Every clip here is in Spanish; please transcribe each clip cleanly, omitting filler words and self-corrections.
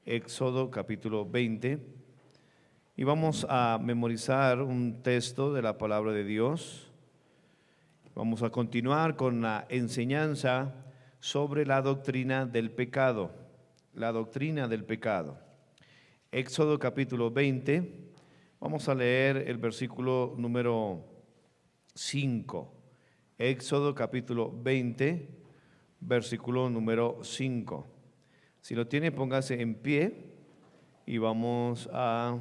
Éxodo capítulo 20, y vamos a memorizar un texto de la palabra de Dios. Vamos a continuar con la enseñanza sobre la doctrina del pecado. La doctrina del pecado. Éxodo capítulo 20, vamos a leer el versículo número 5. Éxodo capítulo 20, versículo número 5. Si lo tiene, póngase en pie y vamos a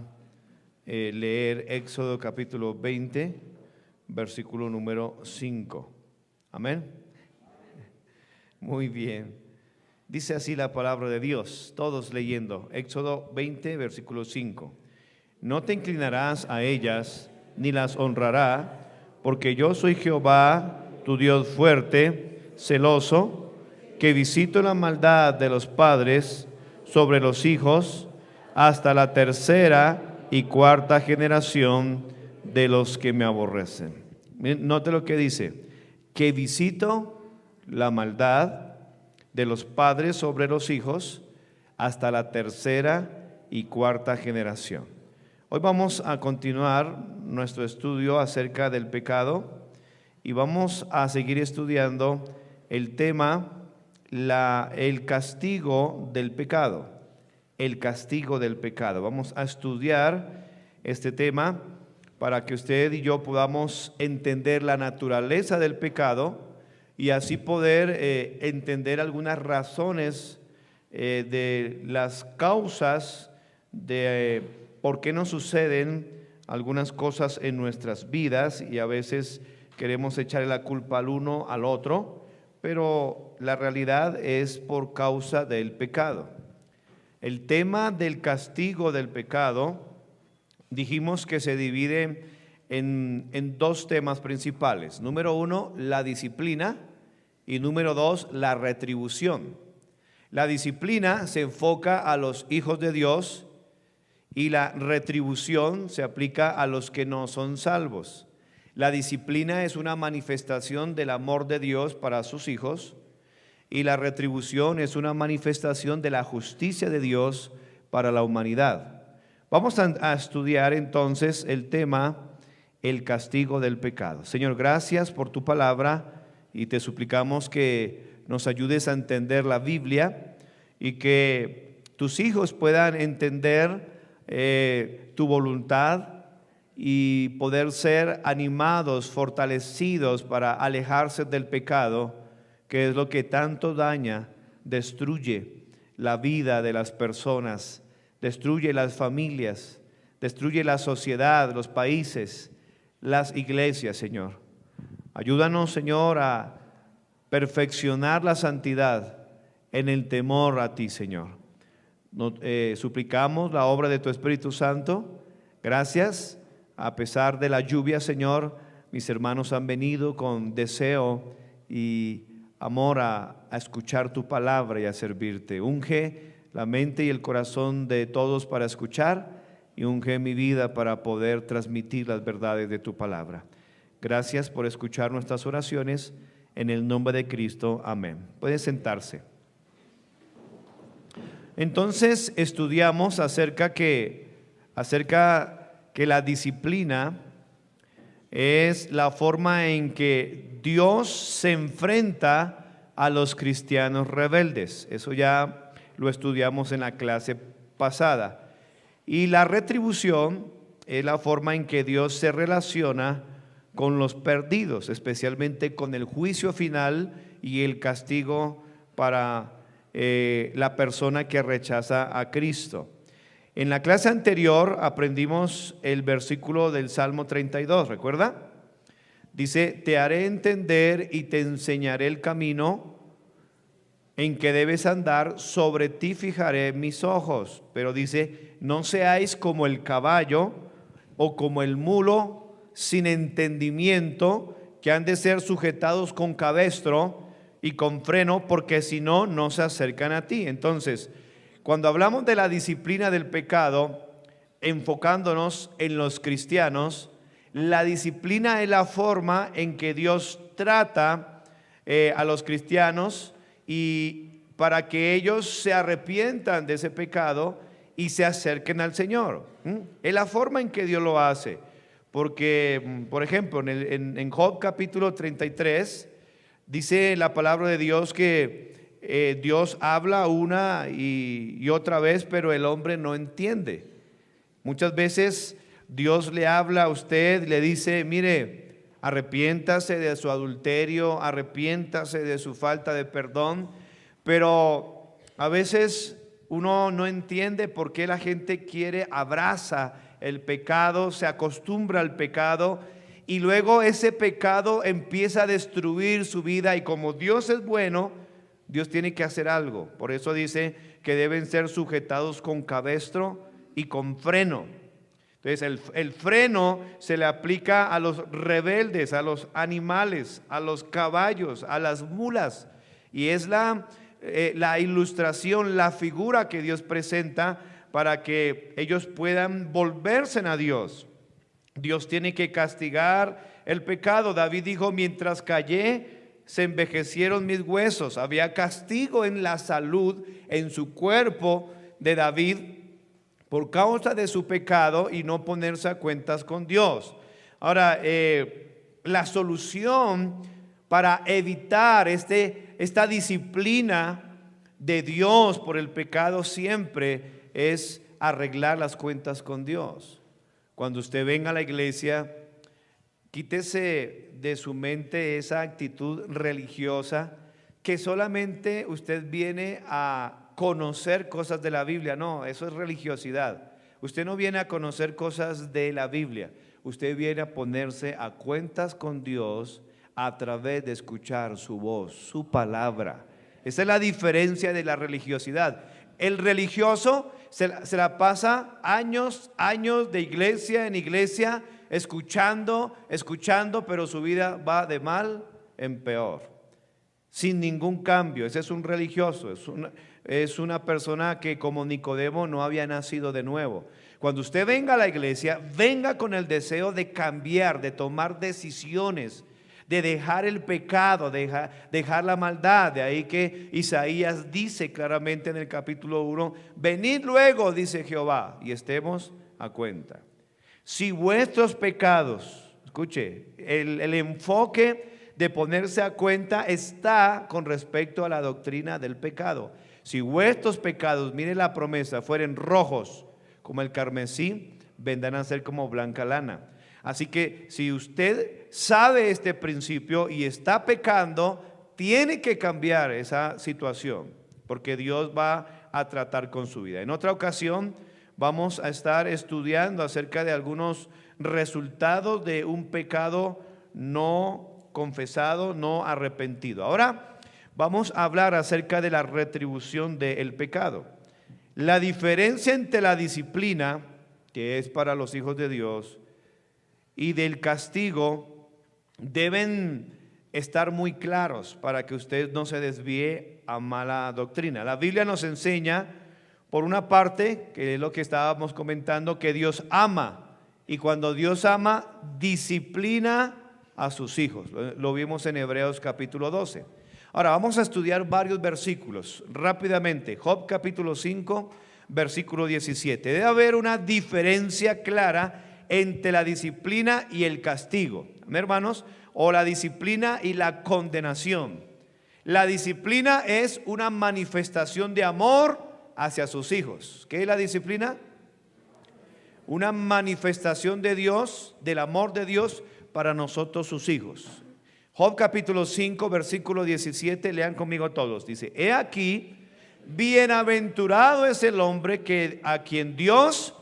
leer Éxodo capítulo 20, versículo número 5. Amén. Muy bien. Dice así la palabra de Dios, todos leyendo. Éxodo 20, versículo 5. No te inclinarás a ellas, ni las honrará, porque yo soy Jehová, tu Dios fuerte, celoso, que visito la maldad de los padres sobre los hijos, hasta la tercera y cuarta generación de los que me aborrecen. Note lo que dice, que visito la maldad de los padres sobre los hijos hasta la tercera y cuarta generación. Hoy vamos a continuar nuestro estudio acerca del pecado y vamos a seguir estudiando el tema, el castigo del pecado. El castigo del pecado. Vamos a estudiar este tema para que usted y yo podamos entender la naturaleza del pecado y así poder entender algunas razones de las causas de por qué nos suceden algunas cosas en nuestras vidas, y a veces queremos echarle la culpa al uno al otro, pero la realidad es por causa del pecado. El tema del castigo del pecado, dijimos que se divide en dos temas principales. Número uno, la disciplina, y número dos, la retribución. La disciplina se enfoca a los hijos de Dios y la retribución se aplica a los que no son salvos. La disciplina es una manifestación del amor de Dios para sus hijos y la retribución es una manifestación de la justicia de Dios para la humanidad. Vamos a estudiar entonces el tema, el castigo del pecado. Señor, gracias por tu palabra y te suplicamos que nos ayudes a entender la Biblia y que tus hijos puedan entender tu voluntad y poder ser animados, fortalecidos para alejarse del pecado, que es lo que tanto daña, destruye la vida de las personas, destruye las familias, destruye la sociedad, los países, las iglesias, Señor. Ayúdanos, Señor, a perfeccionar la santidad en el temor a ti, Señor. Suplicamos la obra de tu Espíritu Santo. Gracias. A pesar de la lluvia, Señor, mis hermanos han venido con deseo y amor a escuchar tu palabra y a servirte. Unge la mente y el corazón de todos para escuchar y unge mi vida para poder transmitir las verdades de tu palabra. Gracias por escuchar nuestras oraciones en el nombre de Cristo. Amén. Pueden sentarse. Entonces estudiamos acerca que la disciplina es la forma en que Dios se enfrenta a los cristianos rebeldes. Eso ya lo estudiamos en la clase pasada. Y la retribución es la forma en que Dios se relaciona con los perdidos, especialmente con el juicio final y el castigo para la persona que rechaza a Cristo. En la clase anterior aprendimos el versículo del Salmo 32, ¿recuerda? Dice, te haré entender y te enseñaré el camino en que debes andar, sobre ti fijaré mis ojos. Pero dice, no seáis como el caballo o como el mulo sin entendimiento, que han de ser sujetados con cabestro y con freno, porque si no, no se acercan a ti. Entonces, cuando hablamos de la disciplina del pecado, enfocándonos en los cristianos, la disciplina es la forma en que Dios trata a los cristianos y para que ellos se arrepientan de ese pecado y se acerquen al Señor. Es la forma en que Dios lo hace. Porque, por ejemplo, en Job capítulo 33, dice la palabra de Dios que Dios habla una y otra vez, pero el hombre no entiende. Muchas veces Dios le habla a usted, le dice, mire, arrepiéntase de su adulterio, arrepiéntase de su falta de perdón, pero a veces uno no entiende por qué la gente abraza el pecado, se acostumbra al pecado y luego ese pecado empieza a destruir su vida, y como Dios es bueno, Dios tiene que hacer algo. Por eso dice que deben ser sujetados con cabestro y con freno. Entonces el freno se le aplica a los rebeldes, a los animales, a los caballos, a las mulas, y es la ilustración, la figura que Dios presenta para que ellos puedan volverse a Dios. Dios tiene que castigar el pecado. David dijo, mientras callé, se envejecieron mis huesos. Había castigo en la salud, en su cuerpo de David, por causa de su pecado y no ponerse a cuentas con Dios. Ahora, la solución para evitar esta disciplina de Dios por el pecado siempre es arreglar las cuentas con Dios. Cuando usted venga a la iglesia, quítese de su mente esa actitud religiosa que solamente usted viene a conocer cosas de la Biblia. No, eso es religiosidad. Usted no viene a conocer cosas de la Biblia. Usted viene a ponerse a cuentas con Dios a través de escuchar su voz, su palabra. Esa es la diferencia de la religiosidad. El religioso se la pasa años de iglesia en iglesia, escuchando, pero su vida va de mal en peor, sin ningún cambio. Ese es un religioso, es una persona que, como Nicodemo, no había nacido de nuevo. Cuando usted venga a la iglesia, venga con el deseo de cambiar, de tomar decisiones, de dejar el pecado, dejar la maldad. De ahí que Isaías dice claramente en el capítulo 1, venid luego, dice Jehová, y estemos a cuenta. Si vuestros pecados, escuche, el enfoque de ponerse a cuenta está con respecto a la doctrina del pecado. Si vuestros pecados, mire la promesa, fueren rojos como el carmesí, vendrán a ser como blanca lana. Así que si usted sabe este principio y está pecando, tiene que cambiar esa situación, porque Dios va a tratar con su vida. En otra ocasión vamos a estar estudiando acerca de algunos resultados de un pecado no confesado, no arrepentido. Ahora vamos a hablar acerca de la retribución del pecado. La diferencia entre la disciplina, que es para los hijos de Dios, y del castigo deben estar muy claros para que usted no se desvíe a mala doctrina. La Biblia nos enseña, por una parte, que es lo que estábamos comentando, que Dios ama, y cuando Dios ama, disciplina a sus hijos. Lo vimos en Hebreos capítulo 12. Ahora vamos a estudiar varios versículos rápidamente. Job capítulo 5, versículo 17. Debe haber una diferencia clara entre la disciplina y el castigo, hermanos, o la disciplina y la condenación. La disciplina es una manifestación de amor hacia sus hijos. ¿Qué es la disciplina? Una manifestación de Dios, del amor de Dios para nosotros sus hijos. Job capítulo 5, versículo 17, lean conmigo todos. Dice, he aquí, bienaventurado es el hombre a quien Dios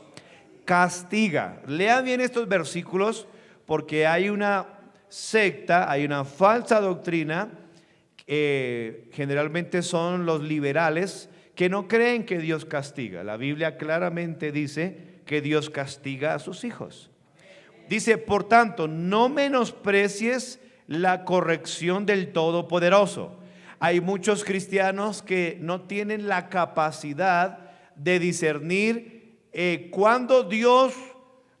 castiga. Lea bien estos versículos, porque hay una secta, hay una falsa doctrina, generalmente son los liberales, que no creen que Dios castiga. La Biblia claramente dice que Dios castiga a sus hijos. Dice, por tanto, no menosprecies la corrección del Todopoderoso. Hay muchos cristianos que no tienen la capacidad de discernir cuando Dios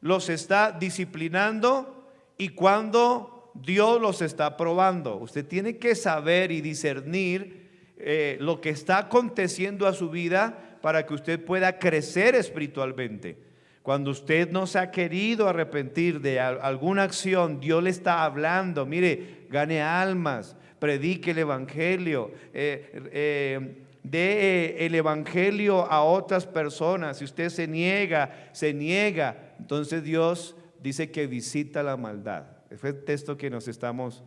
los está disciplinando y cuando Dios los está probando. Usted tiene que saber y discernir lo que está aconteciendo a su vida para que usted pueda crecer espiritualmente. Cuando usted no se ha querido arrepentir de alguna acción, Dios le está hablando, mire, gane almas, predique el evangelio, dé el evangelio a otras personas. Si usted se niega, entonces Dios dice que visita la maldad. Fue el texto que nos estamos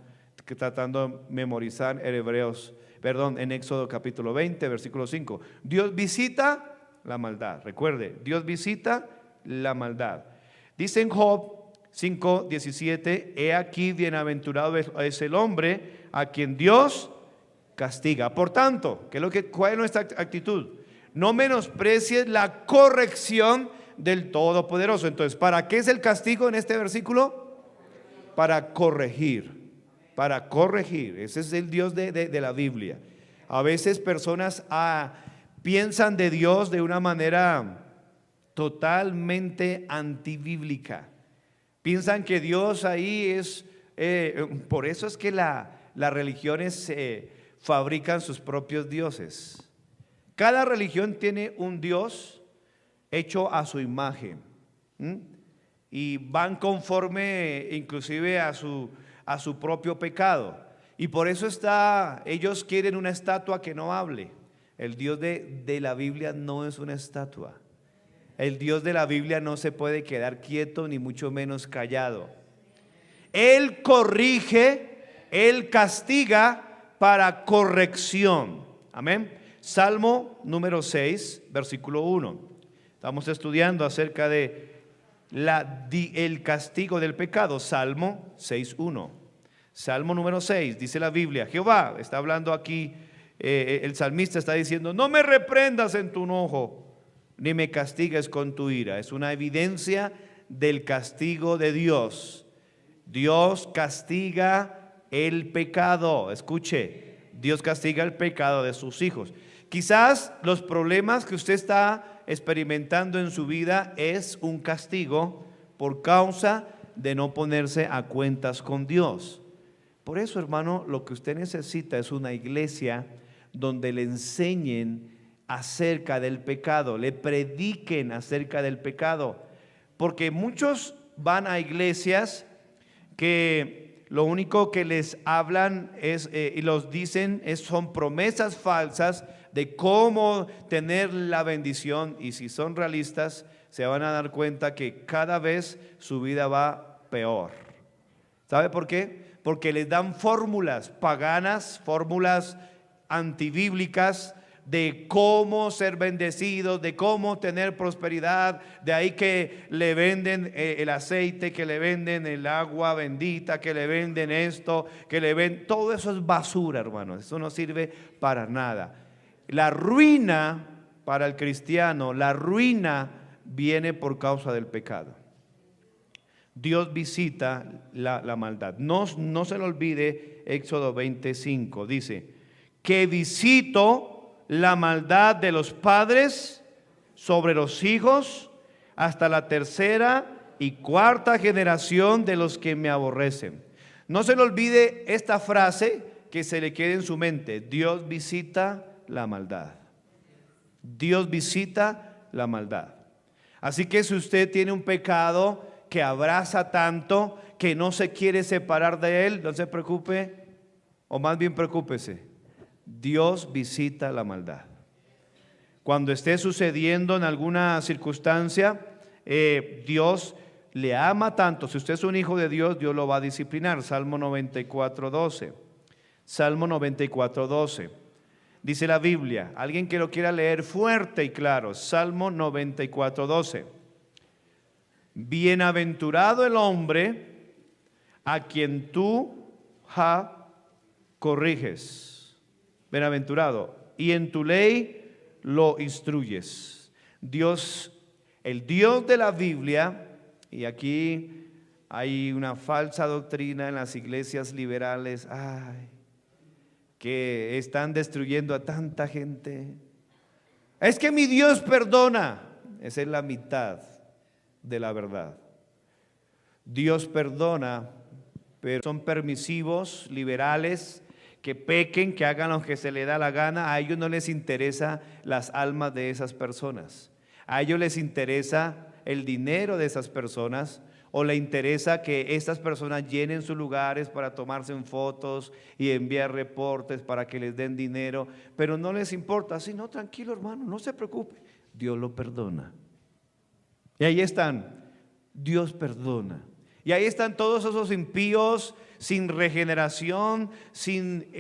tratando de memorizar en Éxodo capítulo 20, versículo 5. Dios visita la maldad. Recuerde, Dios visita la maldad. Dice en Job 5:17, he aquí bienaventurado es el hombre a quien Dios castiga. Por tanto, ¿cuál es nuestra actitud? No menosprecies la corrección del Todopoderoso. Entonces, ¿para qué es el castigo en este versículo? Para corregir. Ese es el Dios de la Biblia. A veces personas piensan de Dios de una manera totalmente antibíblica. Piensan que Dios ahí es, por eso es que las religiones fabrican sus propios dioses. Cada religión tiene un Dios hecho a su imagen, y van conforme inclusive a su propio pecado. Y por eso ellos quieren una estatua que no hable. El Dios de la Biblia no es una estatua. El Dios de la Biblia no se puede quedar quieto, ni mucho menos callado. Él corrige, Él castiga para corrección. Amén. Salmo número 6, versículo 1. Estamos estudiando acerca de el castigo del pecado. Salmo 6:1. Salmo número 6, dice la Biblia, Jehová, está hablando aquí, el salmista está diciendo, no me reprendas en tu enojo, ni me castigues con tu ira. Es una evidencia del castigo de Dios. Dios castiga el pecado. Escuche, Dios castiga el pecado de sus hijos. Quizás los problemas que usted está experimentando en su vida es un castigo por causa de no ponerse a cuentas con Dios. Por eso, hermano, lo que usted necesita es una iglesia donde le enseñen acerca del pecado, le prediquen acerca del pecado, porque muchos van a iglesias que lo único que les hablan y los dicen son promesas falsas de cómo tener la bendición, y si son realistas se van a dar cuenta que cada vez su vida va peor. ¿Sabe por qué? Porque les dan fórmulas paganas, fórmulas antibíblicas de cómo ser bendecidos, de cómo tener prosperidad. De ahí que le venden el aceite, que le venden el agua bendita, que le venden esto, que le venden, todo eso es basura, hermanos. Eso no sirve para nada. La ruina para el cristiano, la ruina viene por causa del pecado. Dios visita la maldad. No se le olvide Éxodo 25, dice que visito la maldad de los padres sobre los hijos hasta la tercera y cuarta generación de los que me aborrecen. No se le olvide esta frase, que se le quede en su mente: Dios visita la maldad. Dios visita la maldad. Así que si usted tiene un pecado que abraza tanto que no se quiere separar de él, no se preocupe, o más bien preocúpese. Dios visita la maldad. Cuando esté sucediendo en alguna circunstancia, Dios le ama tanto. Si usted es un hijo de Dios, Dios lo va a disciplinar. Salmo 94:12. Salmo 94:12. Dice la Biblia, alguien que lo quiera leer fuerte y claro, Salmo 94:12. Bienaventurado el hombre a quien tú corriges. Bienaventurado, y en tu ley lo instruyes. Dios, el Dios de la Biblia, y aquí hay una falsa doctrina en las iglesias liberales, que están destruyendo a tanta gente. Es que mi Dios perdona. Esa es la mitad de la verdad. Dios perdona, pero son permisivos, liberales, que pequen, que hagan lo que se les da la gana. A ellos no les interesa las almas de esas personas. A ellos les interesa el dinero de esas personas, o le interesa que estas personas llenen sus lugares para tomarse en fotos y enviar reportes para que les den dinero, pero no les importa. Así, no, tranquilo hermano, no se preocupe, Dios lo perdona. Y ahí están, Dios perdona. Y ahí están todos esos impíos sin regeneración,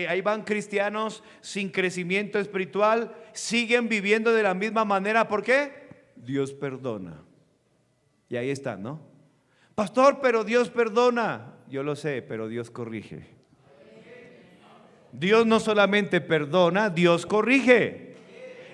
ahí van cristianos sin crecimiento espiritual, siguen viviendo de la misma manera. ¿Por qué? Dios perdona. Y ahí están, ¿no? Pastor, pero Dios perdona. Yo lo sé, pero Dios corrige. Dios no solamente perdona, Dios corrige.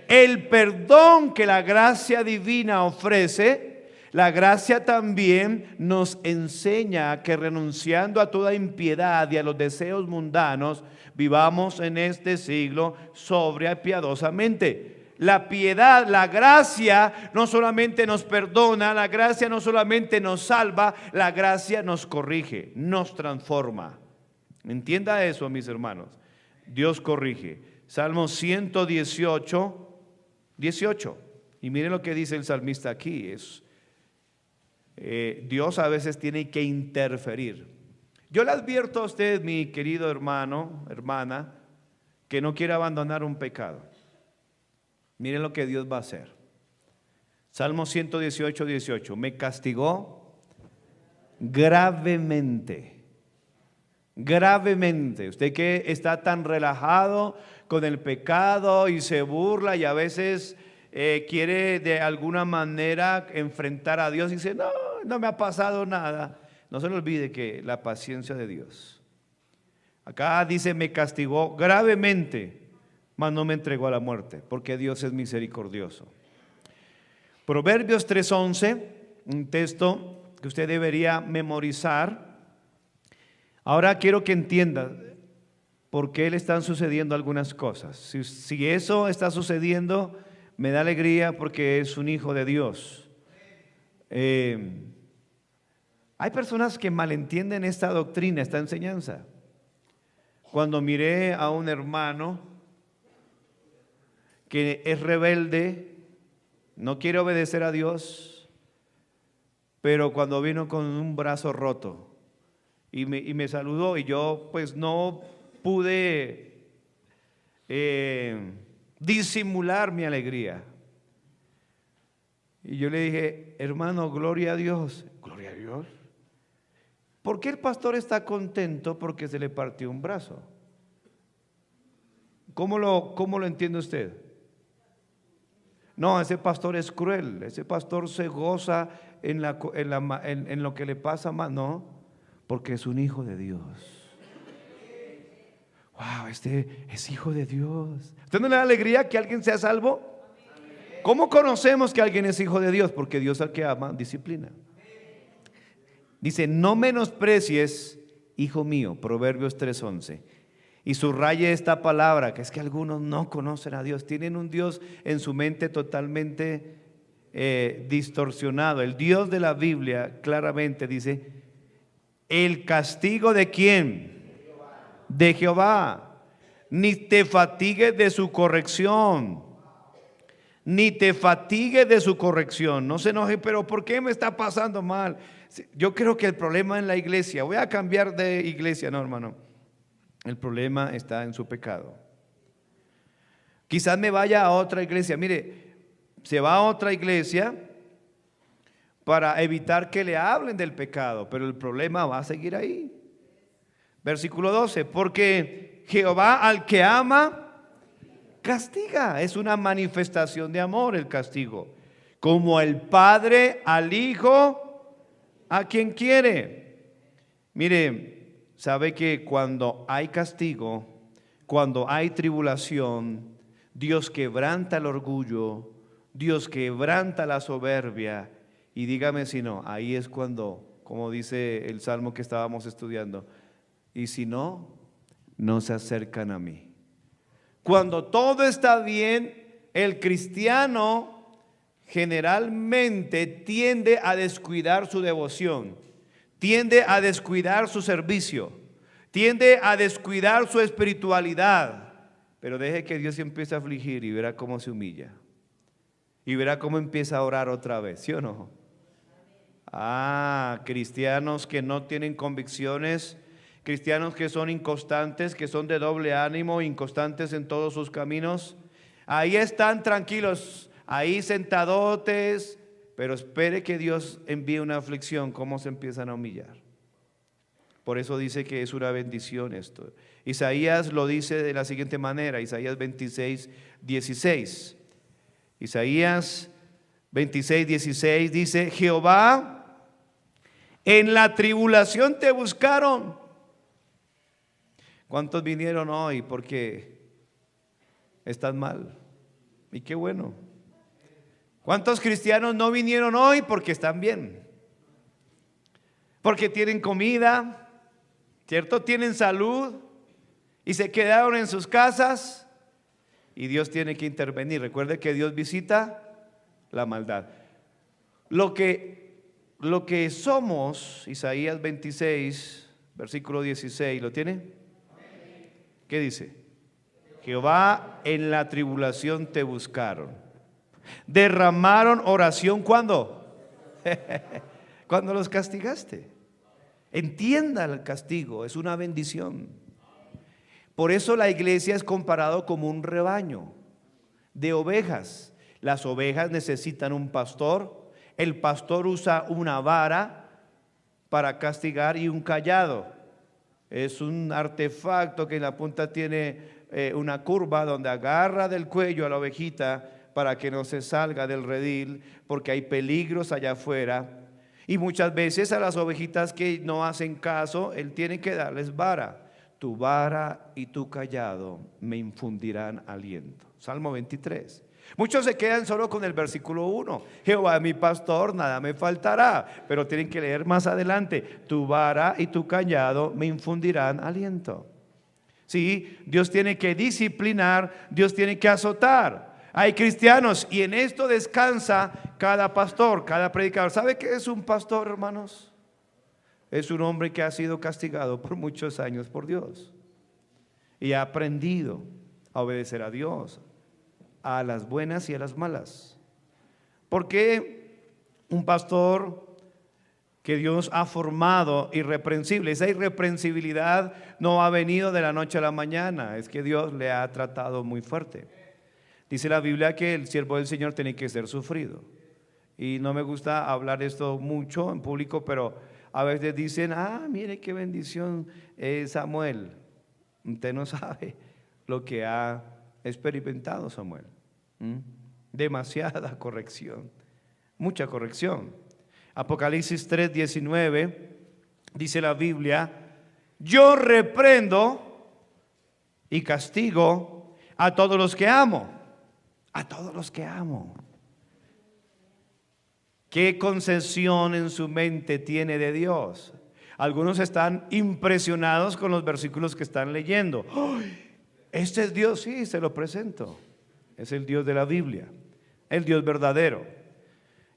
El perdón que la gracia divina ofrece, la gracia también nos enseña que renunciando a toda impiedad y a los deseos mundanos, vivamos en este siglo sobria y piadosamente. La piedad, la gracia no solamente nos perdona, la gracia no solamente nos salva, la gracia nos corrige, nos transforma. Entienda eso, mis hermanos. Dios corrige. Salmo 118, 18. Y miren lo que dice el salmista aquí. Dios a veces tiene que interferir. Yo le advierto a usted, mi querido hermano, hermana, que no quiere abandonar un pecado. Miren lo que Dios va a hacer. Salmo 118, 18. Me castigó gravemente. Gravemente. Usted que está tan relajado con el pecado y se burla y a veces quiere de alguna manera enfrentar a Dios y dice, no, no me ha pasado nada. No se le olvide que la paciencia de Dios. Acá dice, me castigó gravemente, mas no me entregó a la muerte, porque Dios es misericordioso. Proverbios 3:11, un texto que usted debería memorizar. Ahora quiero que entienda por qué le están sucediendo algunas cosas. Si eso está sucediendo, me da alegría porque es un hijo de Dios. Hay personas que malentienden esta doctrina, esta enseñanza. Cuando miré a un hermano que es rebelde, no quiere obedecer a Dios, pero cuando vino con un brazo roto y me saludó y yo pues no pude disimular mi alegría. Y yo le dije, hermano, gloria a Dios. Gloria a Dios. ¿Por qué el pastor está contento porque se le partió un brazo? ¿Cómo lo entiende usted? No, ese pastor es cruel, ese pastor se goza en lo que le pasa más. No, porque es un hijo de Dios. Wow, este es hijo de Dios. ¿Usted no le da alegría que alguien sea salvo? ¿Cómo conocemos que alguien es hijo de Dios? Porque Dios al que ama disciplina. Dice, no menosprecies, hijo mío, Proverbios 3:11. Y subraye esta palabra, que es que algunos no conocen a Dios, tienen un Dios en su mente totalmente distorsionado. El Dios de la Biblia claramente dice, el castigo ¿de quién? De Jehová. Ni te fatigues de su corrección. Ni te fatigues de su corrección. No se enoje, pero ¿por qué me está pasando mal? Yo creo que el problema en la iglesia, voy a cambiar de iglesia, no hermano. El problema está en su pecado. Quizás me vaya a otra iglesia. Mire, se va a otra iglesia para evitar que le hablen del pecado, pero el problema va a seguir ahí. Versículo 12, porque Jehová al que ama, castiga. Es una manifestación de amor el castigo. Como el Padre al Hijo, a quien quiere. Mire, sabe que cuando hay castigo, cuando hay tribulación, Dios quebranta el orgullo, Dios quebranta la soberbia. Y dígame si no, ahí es cuando, como dice el salmo que estábamos estudiando, y si no, no se acercan a mí. Cuando todo está bien, el cristiano generalmente tiende a descuidar su devoción, tiende a descuidar su servicio, tiende a descuidar su espiritualidad, pero deje que Dios se empiece a afligir y verá cómo se humilla. Y verá cómo empieza a orar otra vez, ¿sí o no? Cristianos que no tienen convicciones, cristianos que son inconstantes, que son de doble ánimo, inconstantes en todos sus caminos. Ahí están tranquilos, ahí sentadotes, pero espere que Dios envíe una aflicción, cómo se empiezan a humillar. Por eso dice que es una bendición esto. Isaías lo dice de la siguiente manera, Isaías 26, 16. Isaías 26, 16 dice: Jehová, en la tribulación te buscaron. ¿Cuántos vinieron hoy porque están mal? Y qué bueno. ¿Cuántos cristianos no vinieron hoy porque están bien? Porque tienen comida, ¿cierto? Tienen salud y se quedaron en sus casas y Dios tiene que intervenir. Recuerde que Dios visita la maldad. Lo que somos, Isaías 26, versículo 16, ¿lo tiene? ¿Qué dice? Jehová, en la tribulación te buscaron. Derramaron oración, ¿cuándo? Cuando los castigaste. Entienda el castigo, es una bendición. Por eso la iglesia es comparado como un rebaño de ovejas. Las ovejas necesitan un pastor. El pastor usa una vara para castigar y un cayado. Es un artefacto que en la punta tiene una curva donde agarra del cuello a la ovejita para que no se salga del redil, porque hay peligros allá afuera. Y muchas veces a las ovejitas que no hacen caso, él tiene que darles vara. Tu vara y tu cayado me infundirán aliento. Salmo 23. Muchos se quedan solo con el versículo 1. Jehová es mi pastor, nada me faltará. Pero tienen que leer más adelante. Tu vara y tu cayado me infundirán aliento. Sí, Dios tiene que disciplinar, Dios tiene que azotar. Hay cristianos y en esto descansa cada pastor, cada predicador. ¿Sabe qué es un pastor, hermanos? Es un hombre que ha sido castigado por muchos años por Dios y ha aprendido a obedecer a Dios, a las buenas y a las malas. Porque un pastor que Dios ha formado irreprensible, esa irreprensibilidad no ha venido de la noche a la mañana, es que Dios le ha tratado muy fuerte. Dice la Biblia que el siervo del Señor tiene que ser sufrido. Y no me gusta hablar esto mucho en público, pero a veces dicen: mire qué bendición es Samuel. Usted no sabe lo que ha experimentado Samuel. Demasiada corrección, mucha corrección. Apocalipsis 3:19 dice la Biblia: yo reprendo y castigo a todos los que amo. A todos los que amo. ¿Qué concesión en su mente tiene de Dios? Algunos están impresionados con los versículos que están leyendo. ¿Este es Dios? Sí, se lo presento. Es el Dios de la Biblia, el Dios verdadero.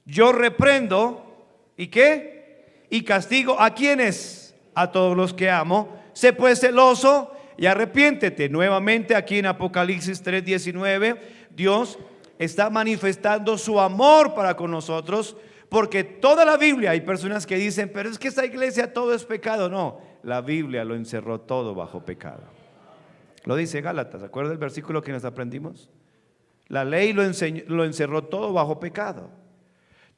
Yo reprendo, ¿y qué? Y castigo ¿a quiénes? A todos los que amo. Sé pues celoso y arrepiéntete. Nuevamente aquí en Apocalipsis 3:19, Dios está manifestando su amor para con nosotros, porque toda la Biblia, hay personas que dicen: pero es que esta iglesia todo es pecado. No, la Biblia lo encerró todo bajo pecado. Lo dice Gálatas, ¿se acuerda el versículo que nos aprendimos? La ley lo encerró todo bajo pecado.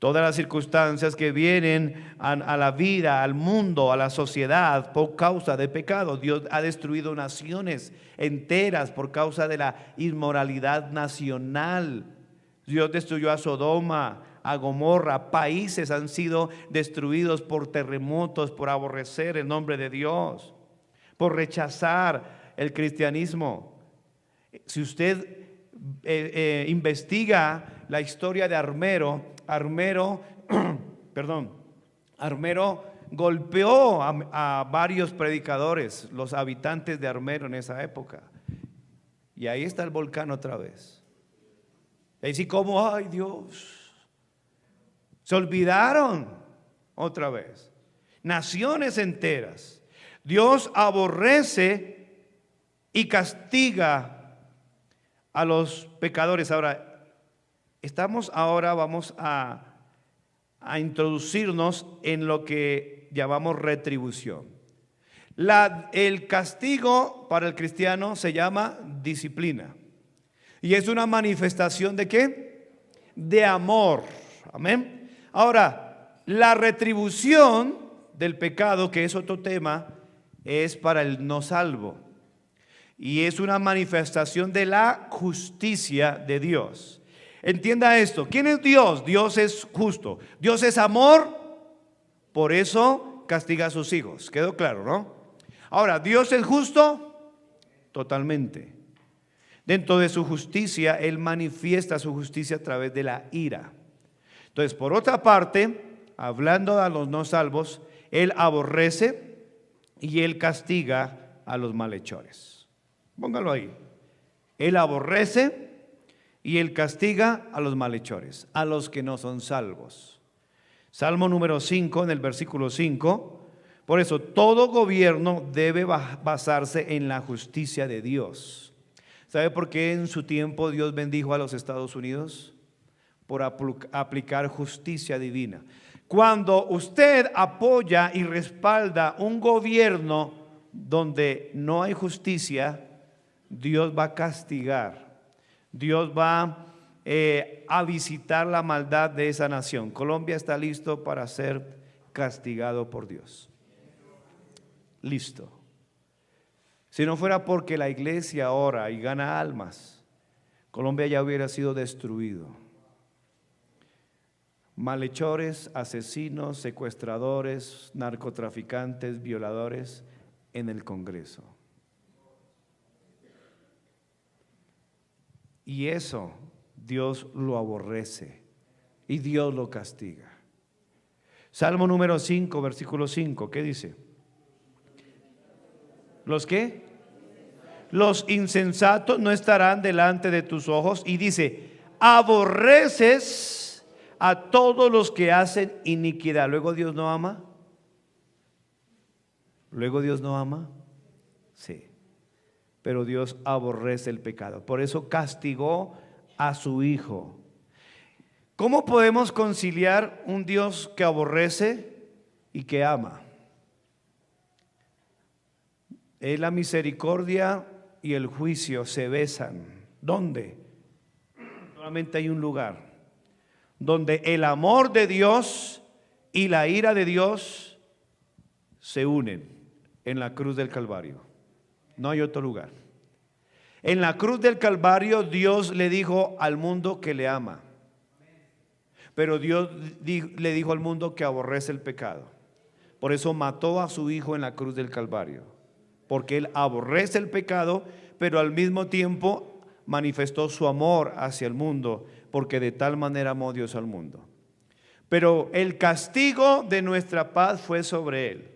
Todas las circunstancias que vienen a la vida, al mundo, a la sociedad por causa de pecado. Dios ha destruido naciones enteras por causa de la inmoralidad nacional. Dios destruyó a Sodoma, a Gomorra. Países han sido destruidos por terremotos, por aborrecer el nombre de Dios, por rechazar el cristianismo. Si usted investiga la historia de Armero golpeó a varios predicadores, los habitantes de Armero en esa época. Y ahí está el volcán otra vez. Y así como, ay Dios, se olvidaron otra vez. Naciones enteras. Dios aborrece y castiga a los pecadores. Ahora, vamos a introducirnos en lo que llamamos retribución. El castigo para el cristiano se llama disciplina. Y es una manifestación ¿de qué? De amor. Amén. Ahora, la retribución del pecado, que es otro tema, es para el no salvo. Y es una manifestación de la justicia de Dios. Entienda esto. ¿Quién es Dios? Dios es justo. Dios es amor, por eso castiga a sus hijos. ¿Quedó claro, no? Ahora, ¿Dios es justo? Totalmente. Dentro de su justicia, Él manifiesta su justicia a través de la ira. Entonces, por otra parte, hablando a los no salvos, Él aborrece y Él castiga a los malhechores. Póngalo ahí. Él aborrece y Él castiga a los malhechores, a los que no son salvos. Salmo número 5, en el versículo 5. Por eso, todo gobierno debe basarse en la justicia de Dios. ¿Sabe por qué en su tiempo Dios bendijo a los Estados Unidos? Por aplicar justicia divina. Cuando usted apoya y respalda un gobierno donde no hay justicia, Dios va a castigar. Dios va a visitar la maldad de esa nación. Colombia está listo para ser castigado por Dios. Listo. Si no fuera porque la iglesia ora y gana almas, Colombia ya hubiera sido destruido. Malhechores, asesinos, secuestradores, narcotraficantes, violadores en el Congreso. Y eso Dios lo aborrece y Dios lo castiga. Salmo número 5, versículo 5, ¿qué dice? ¿Los qué? Los insensatos no estarán delante de tus ojos. Y dice, aborreces a todos los que hacen iniquidad. Luego Dios no ama. Luego Dios no ama. Sí. Pero Dios aborrece el pecado. Por eso castigó a su Hijo. ¿Cómo podemos conciliar un Dios que aborrece y que ama? Es la misericordia y el juicio se besan. ¿Dónde? Solamente hay un lugar donde el amor de Dios y la ira de Dios se unen, en la cruz del Calvario. No hay otro lugar. En la cruz del Calvario Dios le dijo al mundo que le ama, pero Dios le dijo al mundo que aborrece el pecado. Por eso mató a su Hijo en la cruz del Calvario, porque Él aborrece el pecado, pero al mismo tiempo manifestó su amor hacia el mundo, porque de tal manera amó Dios al mundo. Pero el castigo de nuestra paz fue sobre Él.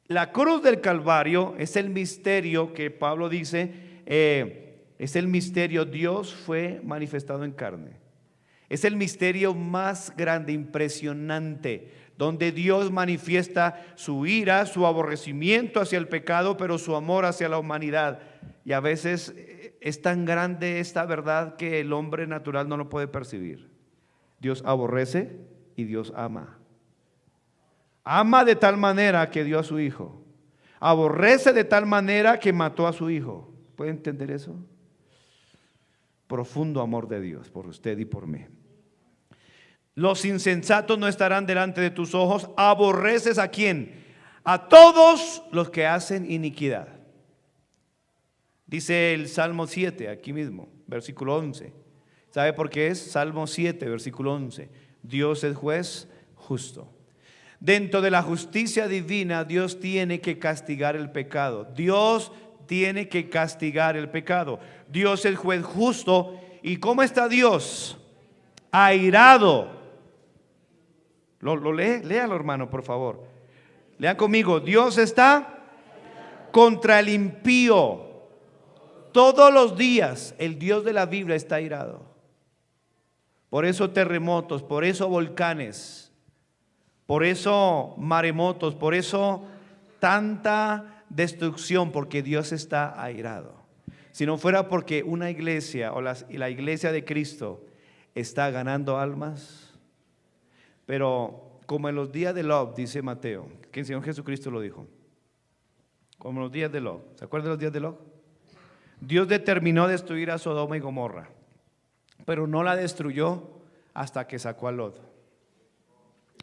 La cruz del Calvario es el misterio que Pablo dice, es el misterio, Dios fue manifestado en carne. Es el misterio más grande, impresionante, donde Dios manifiesta su ira, su aborrecimiento hacia el pecado, pero su amor hacia la humanidad. Y a veces es tan grande esta verdad que el hombre natural no lo puede percibir. Dios aborrece y Dios ama. Ama de tal manera que dio a su Hijo. Aborrece de tal manera que mató a su Hijo. ¿Puede entender eso? Profundo amor de Dios por usted y por mí. Los insensatos no estarán delante de tus ojos. ¿Aborreces a quién? A todos los que hacen iniquidad. Dice el Salmo 7, aquí mismo, versículo 11. ¿Sabe por qué es? Salmo 7, versículo 11. Dios es juez justo. Dentro de la justicia divina, Dios tiene que castigar el pecado. Dios tiene que castigar el pecado. Dios es juez justo. ¿Y cómo está Dios? Airado. Lo lee, léalo, hermano, por favor. Lean conmigo. Dios está contra el impío. Todos los días el Dios de la Biblia está airado. Por eso terremotos, por eso volcanes, por eso maremotos, por eso tanta destrucción porque Dios está airado. Si no fuera porque una iglesia o la iglesia de Cristo está ganando almas, pero como en los días de Lot, dice Mateo, que el Señor Jesucristo lo dijo, como en los días de Lot. ¿Se acuerdan de los días de Lot? Dios determinó destruir a Sodoma y Gomorra, pero no la destruyó hasta que sacó a Lot.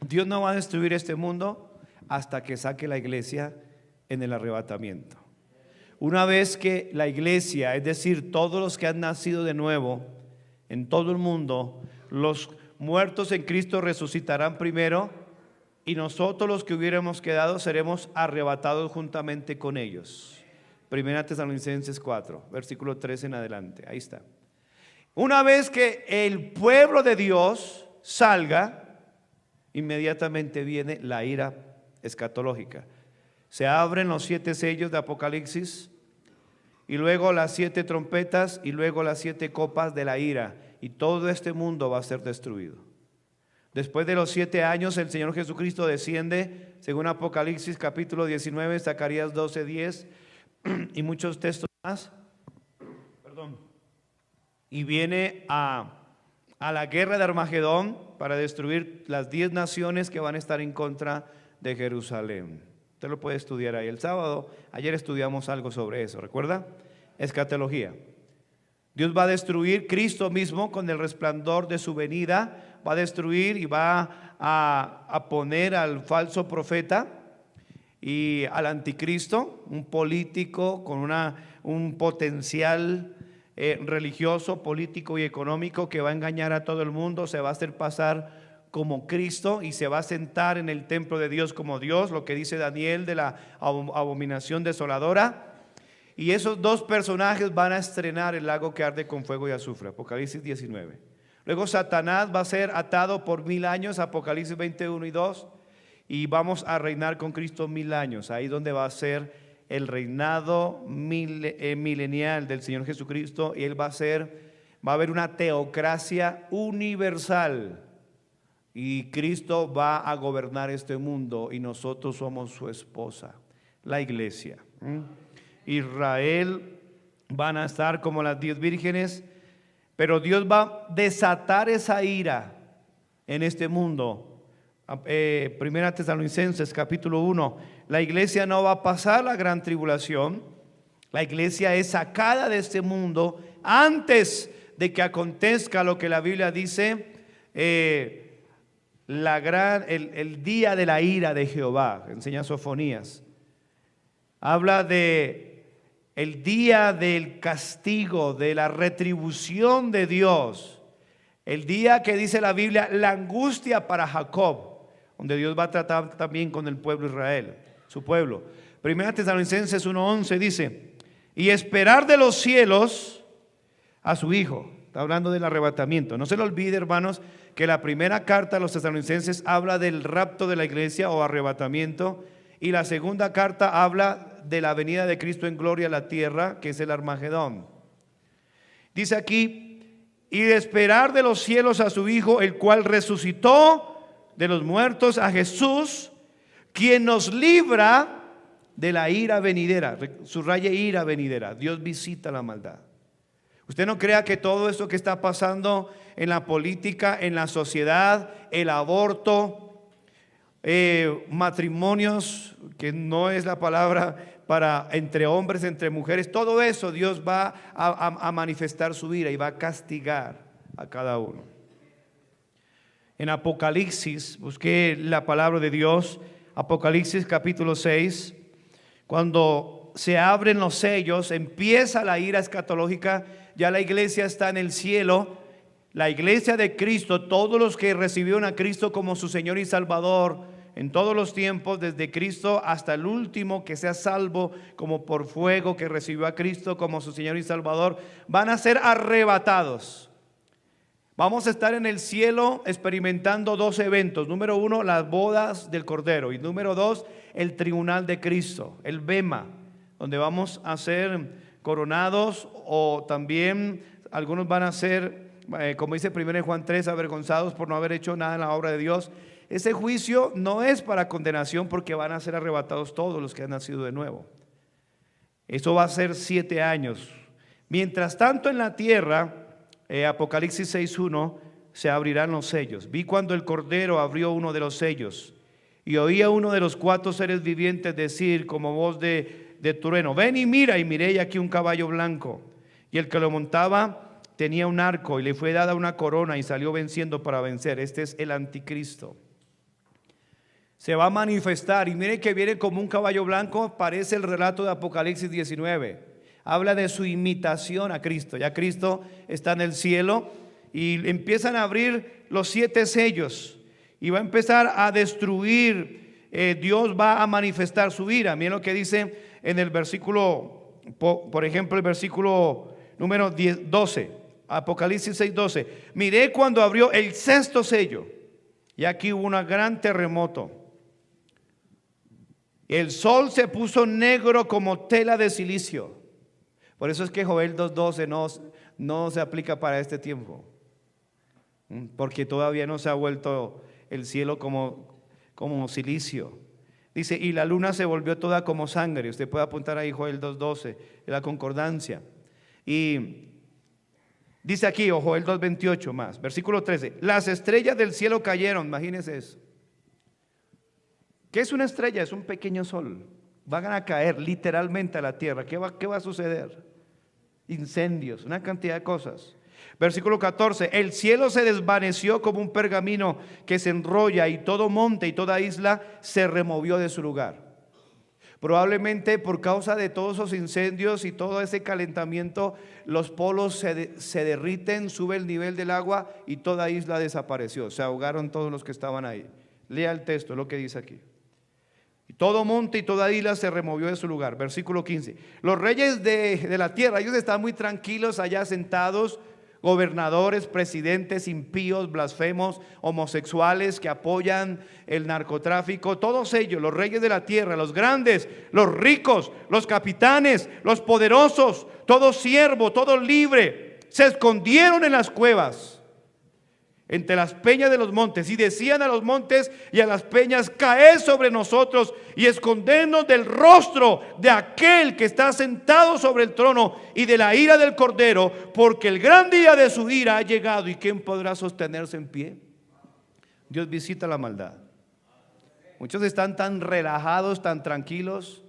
Dios no va a destruir este mundo hasta que saque la iglesia en el arrebatamiento. Una vez que la iglesia, es decir, todos los que han nacido de nuevo en todo el mundo, los muertos en Cristo resucitarán primero, y nosotros los que hubiéramos quedado seremos arrebatados juntamente con ellos. Primera Tesalonicenses 4, versículo 13 en adelante. Ahí está. Una vez que el pueblo de Dios salga, inmediatamente viene la ira escatológica. Se abren los 7 sellos de Apocalipsis, y luego las 7 trompetas, y luego las 7 copas de la ira, y todo este mundo va a ser destruido. Después de los 7 años, el Señor Jesucristo desciende, según Apocalipsis capítulo 19, Zacarías 12:10 y muchos textos más. Y viene a la guerra de Armagedón para destruir las 10 naciones que van a estar en contra de Jerusalén. Usted lo puede estudiar ahí. El sábado, ayer estudiamos algo sobre eso, ¿recuerda? Escatología. Dios va a destruir, Cristo mismo con el resplandor de su venida, va a destruir y va a poner al falso profeta y al anticristo, un político con un potencial religioso, político y económico que va a engañar a todo el mundo, se va a hacer pasar como Cristo y se va a sentar en el templo de Dios como Dios, lo que dice Daniel de la abominación desoladora. Y esos 2 personajes van a estrenar el lago que arde con fuego y azufre, Apocalipsis 19. Luego Satanás va a ser atado por 1000 años, Apocalipsis 21 y 2, y vamos a reinar con Cristo 1000 años, ahí donde va a ser el reinado milenial del Señor Jesucristo, y va a haber una teocracia universal. Y Cristo va a gobernar este mundo y nosotros somos su esposa, la iglesia. Israel van a estar como las 10 vírgenes, pero Dios va a desatar esa ira en este mundo. Primera Tesalonicenses capítulo 1, la iglesia no va a pasar la gran tribulación, la iglesia es sacada de este mundo antes de que acontezca lo que la Biblia dice, el día de la ira de Jehová, enseña Sofonías. Habla de el día del castigo, de la retribución de Dios. El día que dice la Biblia, la angustia para Jacob, donde Dios va a tratar también con el pueblo de Israel, su pueblo. Primera Tesalonicenses 1:11 dice, y esperar de los cielos a su Hijo. Está hablando del arrebatamiento. No se le olvide, hermanos, que la primera carta a los tesalonicenses habla del rapto de la iglesia o arrebatamiento, y la segunda carta habla de la venida de Cristo en gloria a la tierra, que es el Armagedón. Dice aquí, y de esperar de los cielos a su Hijo, el cual resucitó de los muertos, a Jesús, quien nos libra de la ira venidera. Subraye ira venidera. Dios visita la maldad. Usted no crea que todo esto que está pasando en la política, en la sociedad, el aborto, matrimonios, que no es la palabra para entre hombres, entre mujeres, todo eso Dios va a manifestar su ira y va a castigar a cada uno. En Apocalipsis, busqué la palabra de Dios, Apocalipsis capítulo 6, cuando se abren los sellos, empieza la ira escatológica, ya la iglesia está en el cielo, la iglesia de Cristo, todos los que recibieron a Cristo como su Señor y Salvador, en todos los tiempos, desde Cristo hasta el último que sea salvo como por fuego, que recibió a Cristo como su Señor y Salvador, van a ser arrebatados. Vamos a estar en el cielo experimentando 2 eventos. Número 1, las bodas del Cordero. Y número 2, el tribunal de Cristo, el bema, donde vamos a ser coronados, o también algunos van a ser como dice 1 Juan 3, avergonzados por no haber hecho nada en la obra de Dios. Ese juicio no es para condenación, porque van a ser arrebatados todos los que han nacido de nuevo. Eso va a ser 7 años. Mientras tanto, en la tierra, Apocalipsis 6:1, se abrirán los sellos. Vi cuando el Cordero abrió uno de los sellos, y oía uno de los 4 seres vivientes decir como voz de trueno: ven y mira. Y miré, y aquí un caballo blanco, y el que lo montaba tenía un arco, y le fue dada una corona, y salió venciendo para vencer. Este es el anticristo. Se va a manifestar, y mire que viene como un caballo blanco. Parece el relato de Apocalipsis 19. Habla de su imitación a Cristo. Ya Cristo está en el cielo, y empiezan a abrir los 7 sellos, y va a empezar a destruir. Dios va a manifestar su ira. Miren lo que dice en el versículo, por ejemplo, el versículo número 12, Apocalipsis 6:12. Miré cuando abrió el 6.º sello, y aquí hubo un gran terremoto. El sol se puso negro como tela de silicio. Por eso es que Joel 2:12 no se aplica para este tiempo, porque todavía no se ha vuelto el cielo como silicio. Dice, y la luna se volvió toda como sangre. Usted puede apuntar ahí Joel 2:12, en la concordancia. Y dice aquí, o Joel 2:28 más, versículo 13: las estrellas del cielo cayeron. Imagínense eso. ¿Qué es una estrella? Es un pequeño sol. Van a caer literalmente a la tierra. ¿Qué va a suceder? Incendios, una cantidad de cosas. Versículo 14: el cielo se desvaneció como un pergamino que se enrolla, y todo monte y toda isla se removió de su lugar. Probablemente por causa de todos esos incendios y todo ese calentamiento, los polos se derriten, sube el nivel del agua, y toda isla desapareció. Se ahogaron todos los que estaban ahí. Lea el texto, lo que dice aquí. Y todo monte y toda isla se removió de su lugar. Versículo 15: los reyes de la tierra, ellos están muy tranquilos allá sentados, gobernadores, presidentes impíos, blasfemos, homosexuales que apoyan el narcotráfico, todos ellos, los reyes de la tierra, los grandes, los ricos, los capitanes, los poderosos, todo siervo, todo libre, se escondieron en las cuevas, entre las peñas de los montes, y decían a los montes y a las peñas: caed sobre nosotros y escondernos del rostro de aquel que está sentado sobre el trono y de la ira del Cordero, porque el gran día de su ira ha llegado, y ¿quién podrá sostenerse en pie? Dios visita la maldad. Muchos están tan relajados, tan tranquilos,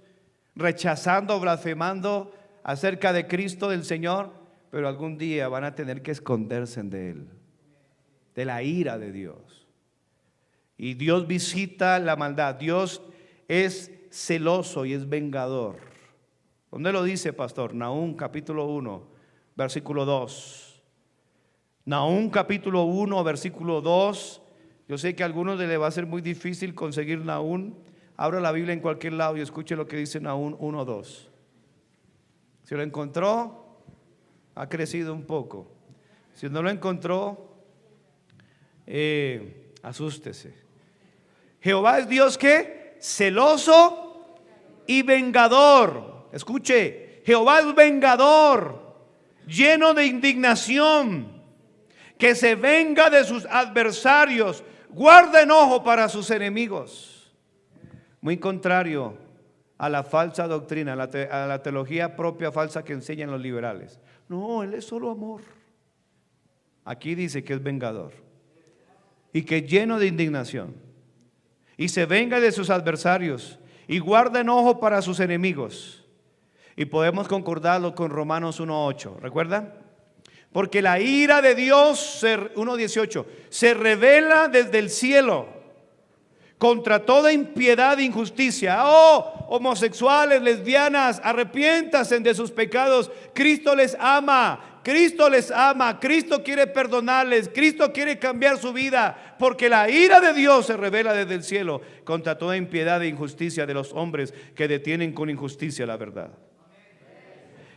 rechazando, blasfemando acerca de Cristo, del Señor, pero algún día van a tener que esconderse de Él, de la ira de Dios. Y Dios visita la maldad. Dios es celoso y es vengador. ¿Dónde lo dice, pastor? Nahum capítulo 1, versículo 2. Nahum capítulo 1, versículo 2. Yo sé que a algunos les va a ser muy difícil conseguir Nahum. Abra la Biblia en cualquier lado y escuche lo que dice Nahum 1, 2. Si lo encontró, ha crecido un poco. Si no lo encontró, asústese. Jehová es Dios que celoso y vengador. Escuche, Jehová es vengador, lleno de indignación, que se venga de sus adversarios, guarda enojo para sus enemigos. Muy contrario a la falsa doctrina, a la teología propia falsa que enseñan los liberales. No, Él es solo amor. Aquí dice que es vengador y que es lleno de indignación, y se venga de sus adversarios y guarda enojo para sus enemigos. Y podemos concordarlo con Romanos 1:8, ¿recuerdan? Porque la ira de Dios, 1:18, se revela desde el cielo contra toda impiedad e injusticia. Oh, homosexuales, lesbianas, arrepiéntanse de sus pecados. Cristo les ama. Cristo les ama, Cristo quiere perdonarles, Cristo quiere cambiar su vida, porque la ira de Dios se revela desde el cielo contra toda impiedad e injusticia de los hombres que detienen con injusticia la verdad.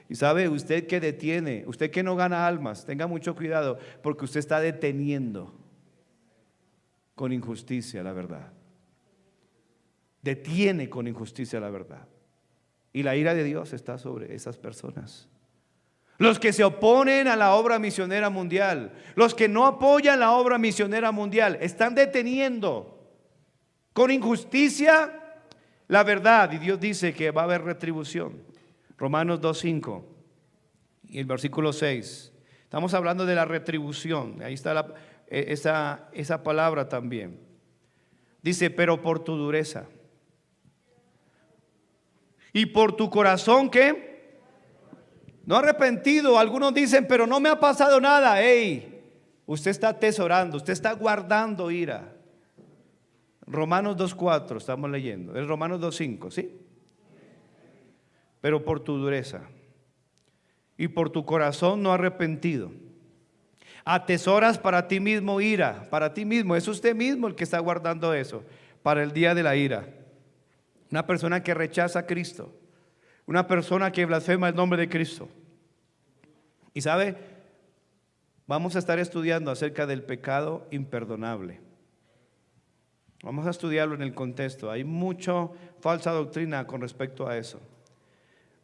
Y sabe, usted que detiene, usted que no gana almas, tenga mucho cuidado, porque usted está deteniendo con injusticia la verdad. Detiene con injusticia la verdad. Y la ira de Dios está sobre esas personas. los que se oponen a la obra misionera mundial, los que no apoyan la obra misionera mundial, están deteniendo con injusticia la verdad. Y Dios dice que va a haber retribución. Romanos 2:5 y el versículo 6. Estamos hablando de la retribución. Ahí está esa palabra también. Dice, pero por tu dureza y por tu corazón, ¿qué? No arrepentido. Algunos dicen, pero no me ha pasado nada. Hey, usted está atesorando, usted está guardando ira. Romanos 2:4 estamos leyendo. Es Romanos 2:5, ¿sí? Pero por tu dureza y por tu corazón no arrepentido, atesoras para ti mismo ira. Para ti mismo, es usted mismo el que está guardando eso para el día de la ira. Una persona que rechaza a Cristo, una persona que blasfema el nombre de Cristo. Y sabe, vamos a estar estudiando acerca del pecado imperdonable. Vamos a estudiarlo en el contexto. Hay mucha falsa doctrina con respecto a eso.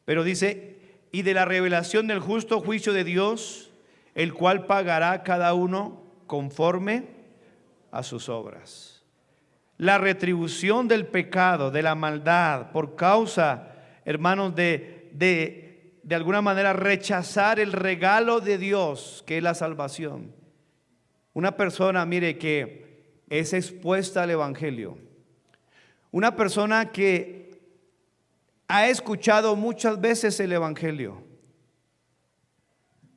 Pero dice, y de la revelación del justo juicio de Dios, el cual pagará cada uno conforme a sus obras. La retribución del pecado, de la maldad, por causa, hermanos, de alguna manera rechazar el regalo de Dios, que es la salvación. Una persona, mire, que es expuesta al evangelio, una persona que ha escuchado muchas veces el evangelio,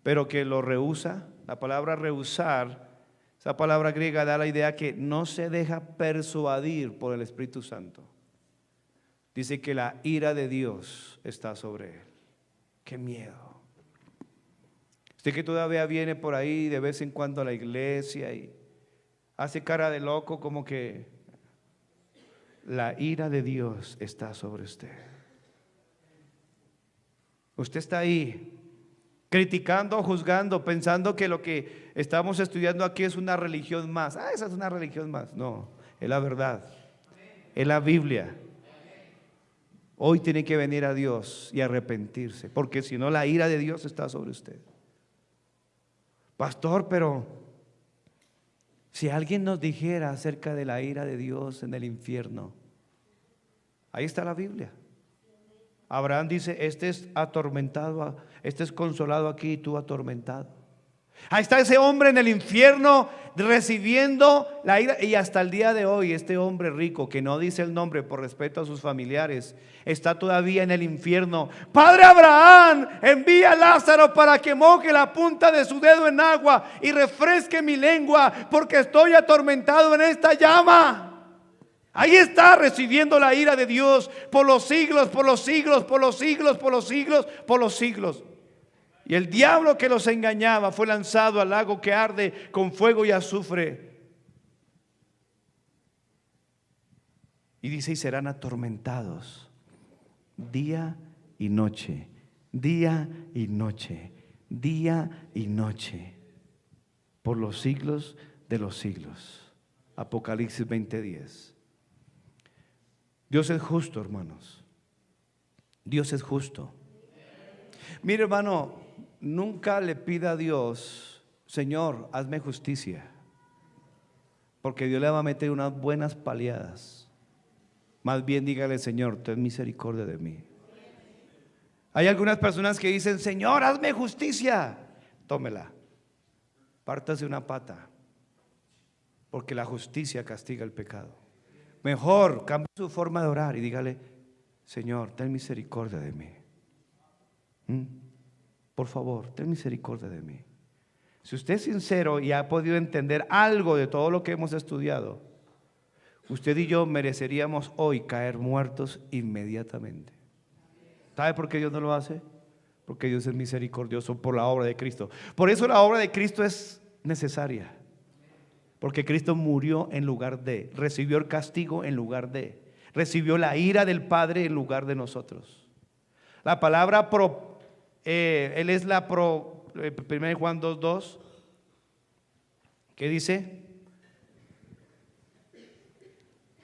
pero que lo rehúsa. La palabra rehusar, esa palabra griega da la idea que no se deja persuadir por el Espíritu Santo. Dice que la ira de Dios está sobre él. ¡Qué miedo! Usted que todavía viene por ahí de vez en cuando a la iglesia y hace cara de loco, como que la ira de Dios está sobre usted. Usted está ahí criticando, juzgando, pensando que lo que estamos estudiando aquí es una religión más. Esa es una religión más. No, es la verdad, es la Biblia. Hoy tiene que venir a Dios y arrepentirse, porque si no la ira de Dios está sobre usted. Pastor, pero si alguien nos dijera acerca de la ira de Dios en el infierno, ahí está la Biblia. Abraham dice, este es atormentado, este es consolado aquí y tú atormentado. Ahí está ese hombre en el infierno recibiendo la ira. Y hasta el día de hoy este hombre rico, que no dice el nombre por respeto a sus familiares, está todavía en el infierno. Padre Abraham, envía a Lázaro para que moje la punta de su dedo en agua y refresque mi lengua, porque estoy atormentado en esta llama. Ahí está recibiendo la ira de Dios por los siglos, por los siglos, por los siglos, por los siglos, por los siglos. Y el diablo que los engañaba fue lanzado al lago que arde con fuego y azufre. Y dice, y serán atormentados día y noche, día y noche, día y noche, por los siglos de los siglos. Apocalipsis 20:10. Dios es justo, hermanos. Dios es justo. Mire, hermano, nunca le pida a Dios, Señor, hazme justicia, porque Dios le va a meter unas buenas paliadas. Más bien dígale, Señor, ten misericordia de mí. Hay algunas personas que dicen, Señor, hazme justicia. Tómela, pártase una pata, porque la justicia castiga el pecado. Mejor cambie su forma de orar y dígale, Señor, ten misericordia de mí. Por favor, ten misericordia de mí. Si usted es sincero y ha podido entender algo de todo lo que hemos estudiado, usted y yo mereceríamos hoy caer muertos inmediatamente. ¿Sabe por qué Dios no lo hace? Porque Dios es misericordioso por la obra de Cristo. Por eso la obra de Cristo es necesaria. Porque Cristo murió en lugar de, recibió el castigo en lugar de, recibió la ira del Padre en lugar de nosotros. La palabra Él es la 1 Juan 2:2. ¿Qué dice?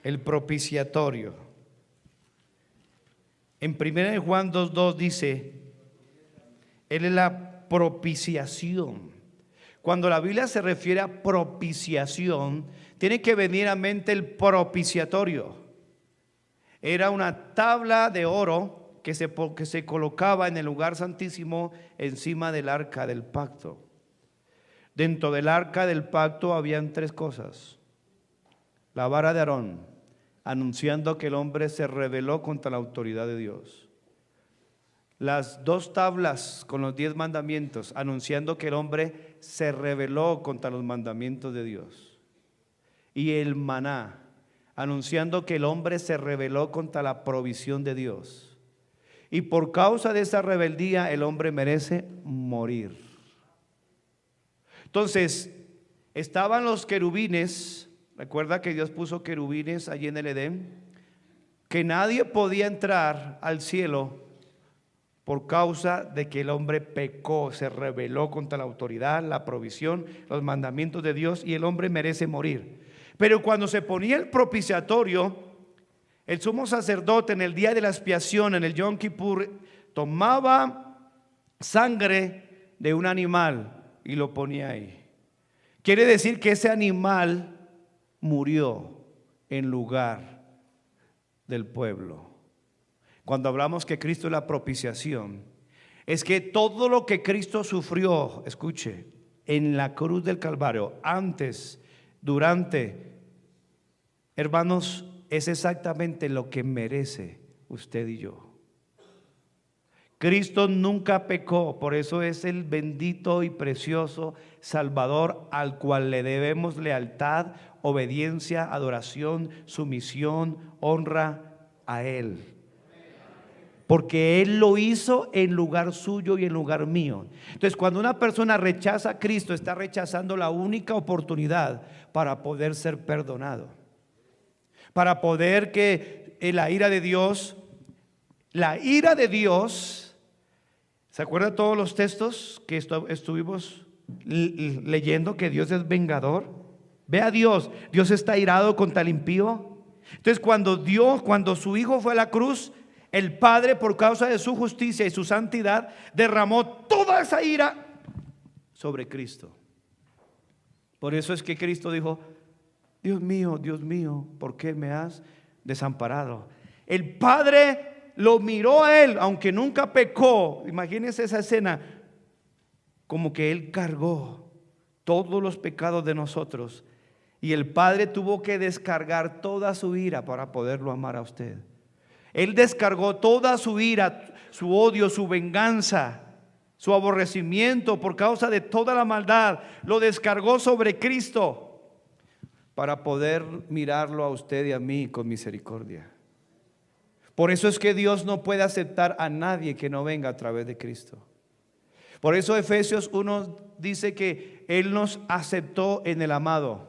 El propiciatorio. En 1 Juan 2:2 dice, Él es la propiciación. Cuando la Biblia se refiere a propiciación, tiene que venir a mente el propiciatorio. Era una tabla de oro que se colocaba en el lugar santísimo encima del arca del pacto. Dentro del arca del pacto habían 3 cosas: la vara de Aarón, anunciando que el hombre se rebeló contra la autoridad de Dios; las 2 tablas con los 10 mandamientos, anunciando que el hombre se rebeló contra los mandamientos de Dios; y el maná, anunciando que el hombre se rebeló contra la provisión de Dios. Y por causa de esa rebeldía el hombre merece morir. Entonces, estaban los querubines. Recuerda que Dios puso querubines allí en el Edén, que nadie podía entrar al cielo por causa de que el hombre pecó, se rebeló contra la autoridad, la provisión, los mandamientos de Dios, y el hombre merece morir. Pero cuando se ponía el propiciatorio, el sumo sacerdote en el día de la expiación, en el Yom Kippur, tomaba sangre de un animal y lo ponía ahí. Quiere decir que ese animal murió en lugar del pueblo. Cuando hablamos que Cristo es la propiciación, es que todo lo que Cristo sufrió, escuche, en la cruz del Calvario, antes, durante, hermanos, es exactamente lo que merece usted y yo. Cristo nunca pecó, por eso es el bendito y precioso Salvador al cual le debemos lealtad, obediencia, adoración, sumisión, honra a Él. Porque Él lo hizo en lugar suyo y en lugar mío. Entonces, cuando una persona rechaza a Cristo, está rechazando la única oportunidad para poder ser perdonado, para poder que la ira de Dios, ¿se acuerdan todos los textos que estuvimos leyendo? Que Dios es vengador. Ve a Dios, Dios está irado contra el impío. Entonces, cuando su Hijo fue a la cruz, el Padre, por causa de su justicia y su santidad, derramó toda esa ira sobre Cristo. Por eso es que Cristo dijo: Dios mío, ¿por qué me has desamparado? El Padre lo miró a Él, aunque nunca pecó. Imagínense esa escena, como que Él cargó todos los pecados de nosotros, y el Padre tuvo que descargar toda su ira para poderlo amar a usted. Él descargó toda su ira, su odio, su venganza, su aborrecimiento por causa de toda la maldad. Lo descargó sobre Cristo para poder mirarlo a usted y a mí con misericordia. Por eso es que Dios no puede aceptar a nadie que no venga a través de Cristo. Por eso Efesios 1 dice que Él nos aceptó en el amado.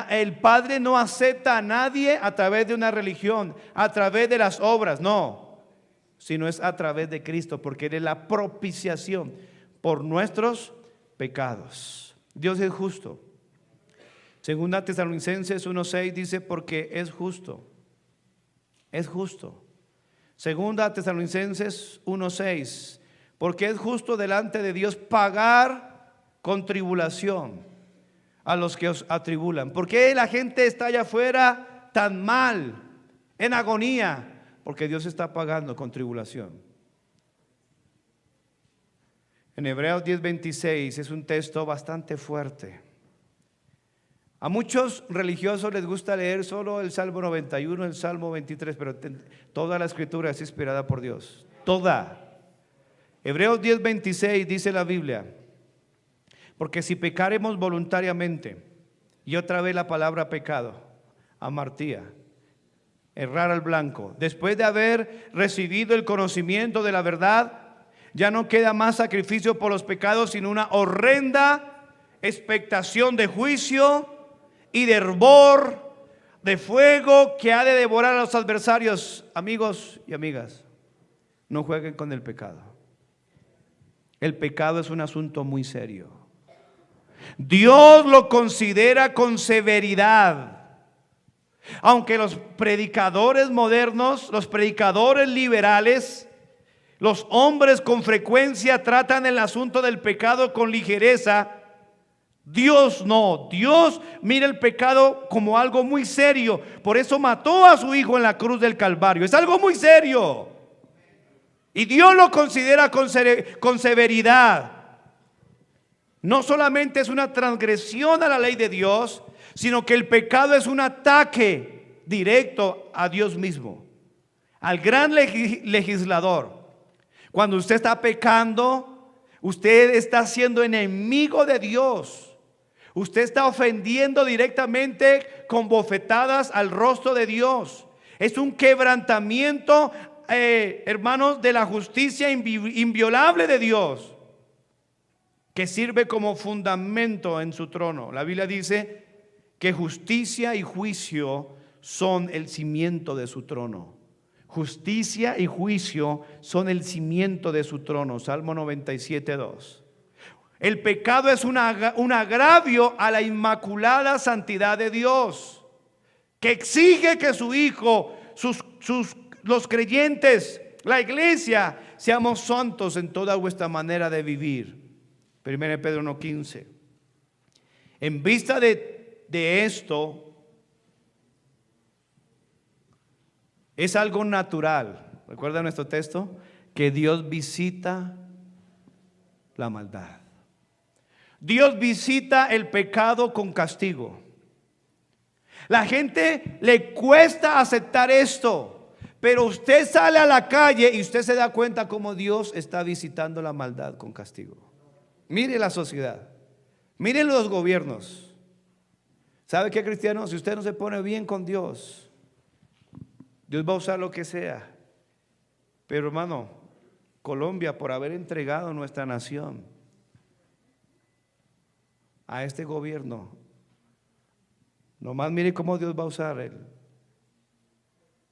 El Padre no acepta a nadie a través de una religión, a través de las obras, no, sino es a través de Cristo, porque Él es la propiciación por nuestros pecados. Dios es justo. Segunda Tesalonicenses 1:6 dice: porque es justo. Es justo. Segunda Tesalonicenses 1:6, porque es justo delante de Dios pagar con tribulación a los que os atribulan. ¿Por qué la gente está allá afuera tan mal, en agonía? Porque Dios está pagando con tribulación. En Hebreos 10:26 es un texto bastante fuerte. A muchos religiosos les gusta leer solo el Salmo 91, el Salmo 23, pero toda la escritura es inspirada por Dios. Toda. Hebreos 10:26 dice la Biblia: porque si pecaremos voluntariamente, y otra vez la palabra pecado, amartía, errar al blanco, después de haber recibido el conocimiento de la verdad, ya no queda más sacrificio por los pecados, sino una horrenda expectación de juicio y de hervor de fuego que ha de devorar a los adversarios. Amigos y amigas, no jueguen con el pecado. El pecado es un asunto muy serio. Dios lo considera con severidad. Aunque los predicadores modernos, los predicadores liberales, Los hombres con frecuencia tratan el asunto del pecado con ligereza. Dios no. Dios mira el pecado como algo muy serio. Por eso mató a su hijo en la cruz del Calvario. Es algo muy serio. Y Dios lo considera con severidad. No solamente es una transgresión a la ley de Dios, sino que el pecado es un ataque directo a Dios mismo, al gran legislador. Cuando usted está pecando, usted está siendo enemigo de Dios. Usted está ofendiendo directamente con bofetadas al rostro de Dios. Es un quebrantamiento, hermanos, de la justicia inviolable de Dios, que sirve como fundamento en su trono. La Biblia dice que justicia y juicio son el cimiento de su trono. Justicia y juicio son el cimiento de su trono. Salmo 97:2. El pecado es un agravio a la inmaculada santidad de Dios, que exige que su hijo, los creyentes, la iglesia, seamos santos en toda vuestra manera de vivir. 1 Pedro 1:15. En vista de esto, es algo natural. ¿Recuerda nuestro texto? Que Dios visita la maldad. Dios visita el pecado con castigo. La gente le cuesta aceptar esto, pero usted sale a la calle y usted se da cuenta cómo Dios está visitando la maldad con castigo. Mire la sociedad, mire los gobiernos. ¿Sabe qué, cristiano? Si usted no se pone bien con Dios, Dios va a usar lo que sea. Pero hermano, Colombia, por haber entregado nuestra nación a este gobierno, nomás mire cómo Dios va a usar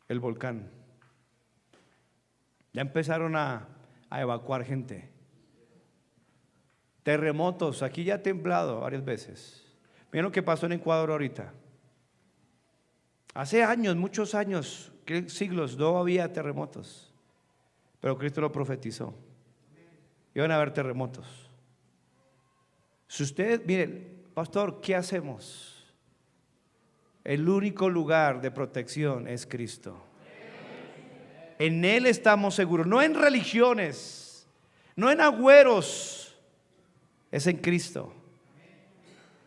el volcán. Ya empezaron a evacuar gente. Terremotos, aquí ya ha temblado varias veces. Miren lo que pasó en Ecuador ahorita. Hace años, muchos años, siglos, no había terremotos, pero Cristo lo profetizó. Iban a haber terremotos. Si usted, mire, pastor, ¿qué hacemos? El único lugar de protección es Cristo. En Él estamos seguros, no en religiones, no en agüeros. Es en Cristo.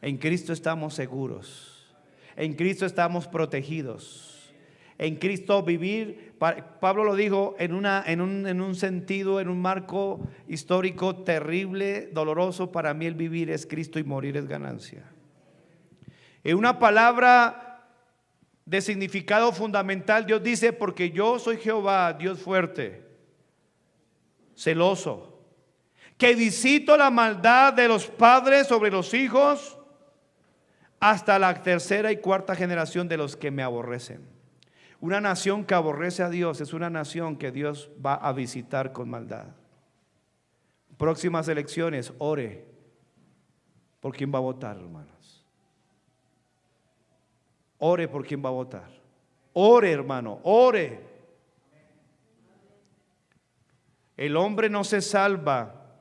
En Cristo estamos seguros. En Cristo estamos protegidos. En Cristo vivir, Pablo lo dijo en un sentido, en un marco histórico terrible, doloroso. Para mí el vivir es Cristo y morir es ganancia. En una palabra de significado fundamental, Dios dice: porque yo soy Jehová, Dios fuerte, celoso, que visito la maldad de los padres sobre los hijos hasta la tercera y cuarta generación de los que me aborrecen. Una nación que aborrece a Dios es una nación que Dios va a visitar con maldad. Próximas elecciones, ore por quién va a votar, hermanos. Ore por quién va a votar. Ore, hermano, ore. El hombre no se salva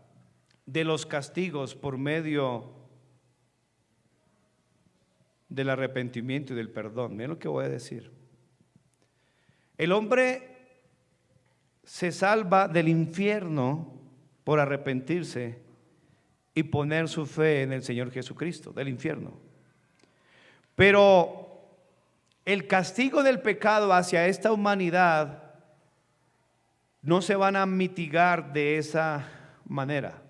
de los castigos por medio del arrepentimiento y del perdón. Miren lo que voy a decir. El hombre se salva del infierno por arrepentirse y poner su fe en el Señor Jesucristo, del infierno. Pero el castigo del pecado hacia esta humanidad no se van a mitigar de esa manera.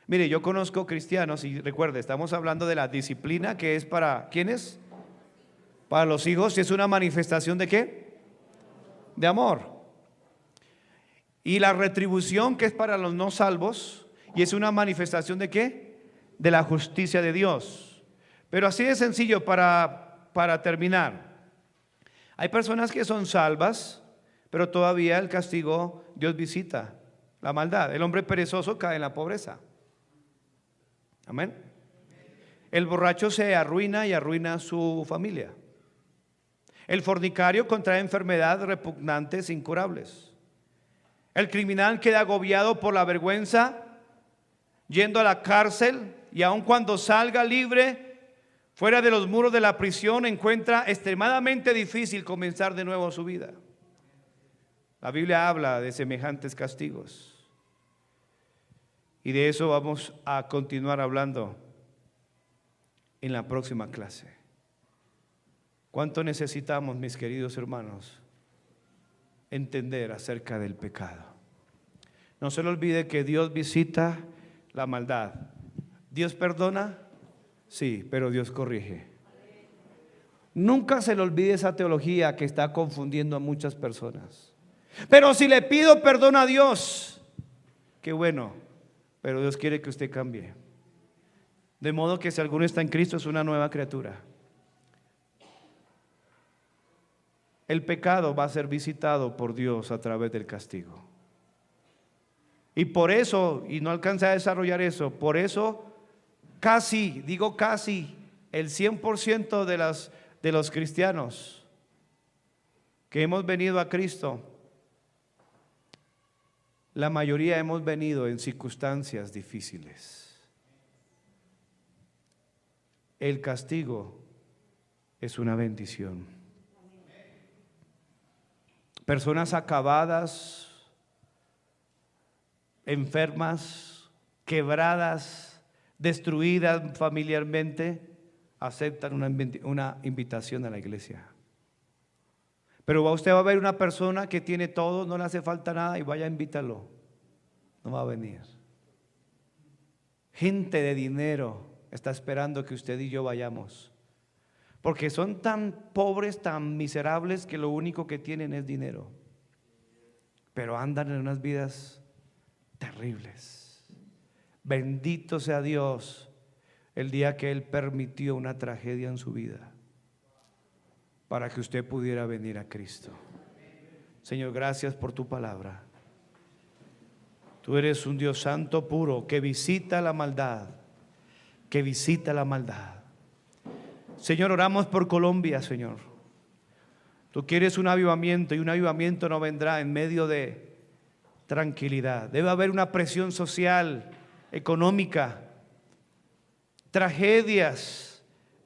Mire, yo conozco cristianos, y recuerde, estamos hablando de la disciplina, que es para ¿quiénes? Para los hijos. ¿Y es una manifestación de qué? De amor. Y la retribución, que es para los no salvos, y es una manifestación de qué? De la justicia de Dios. Pero así de sencillo para terminar. Hay personas que son salvas, pero todavía el castigo, Dios visita la maldad. El hombre perezoso cae en la pobreza. Amén. El borracho se arruina y arruina su familia. El fornicario contrae enfermedades repugnantes, incurables. El criminal queda agobiado por la vergüenza, yendo a la cárcel, y aun cuando salga libre, fuera de los muros de la prisión, encuentra extremadamente difícil comenzar de nuevo su vida. La Biblia habla de semejantes castigos. Y de eso vamos a continuar hablando en la próxima clase. ¿Cuánto necesitamos, mis queridos hermanos, entender acerca del pecado? No se le olvide que Dios visita la maldad. ¿Dios perdona? Sí, pero Dios corrige. Nunca se le olvide esa teología que está confundiendo a muchas personas. Pero si le pido perdón a Dios, qué bueno, pero Dios quiere que usted cambie. De modo que si alguno está en Cristo es una nueva criatura. El pecado va a ser visitado por Dios a través del castigo. Y por eso, y no alcancé a desarrollar eso, por eso casi, digo casi, el 100% de los cristianos que hemos venido a Cristo, la mayoría hemos venido en circunstancias difíciles. El castigo es una bendición. Personas acabadas, enfermas, quebradas, destruidas familiarmente, aceptan una invitación a la iglesia. Pero usted va a ver una persona que tiene todo, no le hace falta nada, y vaya, invítalo, no va a venir. Gente de dinero está esperando que usted y yo vayamos, porque son tan pobres, tan miserables, que lo único que tienen es dinero, pero andan en unas vidas terribles. Bendito sea Dios el día que Él permitió una tragedia en su vida para que usted pudiera venir a Cristo. Señor, gracias por tu palabra. Tú eres un Dios santo, puro, que visita la maldad, que visita la maldad. Señor, oramos por Colombia, Señor. Tú quieres un avivamiento, y un avivamiento no vendrá en medio de tranquilidad. Debe haber una presión social, económica, tragedias,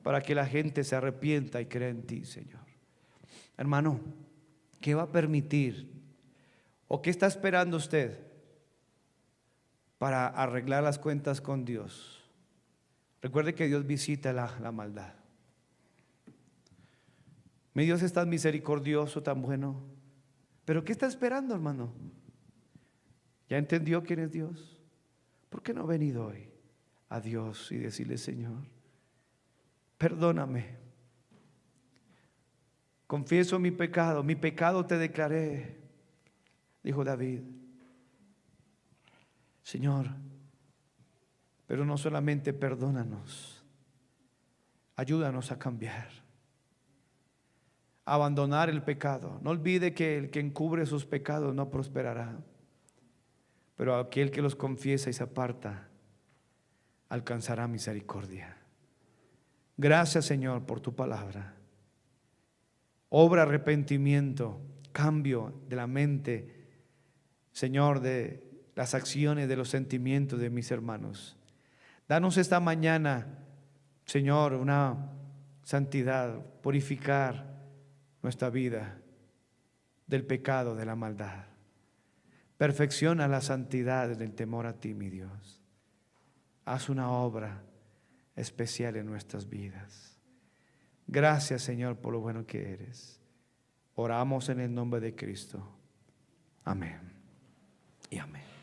para que la gente se arrepienta y crea en ti, Señor. Hermano, ¿qué va a permitir o qué está esperando usted para arreglar las cuentas con Dios? Recuerde que Dios visita la maldad. Mi Dios es tan misericordioso, tan bueno. ¿Pero qué está esperando, hermano? ¿Ya entendió quién es Dios? ¿Por qué no ha venido hoy a Dios y decirle: Señor, perdóname, confieso mi pecado te declaré? Dijo David. Señor, pero no solamente perdónanos, ayúdanos a cambiar, a abandonar el pecado. No olvide que el que encubre sus pecados no prosperará, pero aquel que los confiesa y se aparta alcanzará misericordia. Gracias, Señor, por tu palabra. Obra arrepentimiento, cambio de la mente, Señor, de las acciones, de los sentimientos de mis hermanos. Danos esta mañana, Señor, una santidad, purificar nuestra vida del pecado, de la maldad. Perfecciona la santidad en el temor a ti, mi Dios. Haz una obra especial en nuestras vidas. Gracias, Señor, por lo bueno que eres. Oramos en el nombre de Cristo. Amén y amén.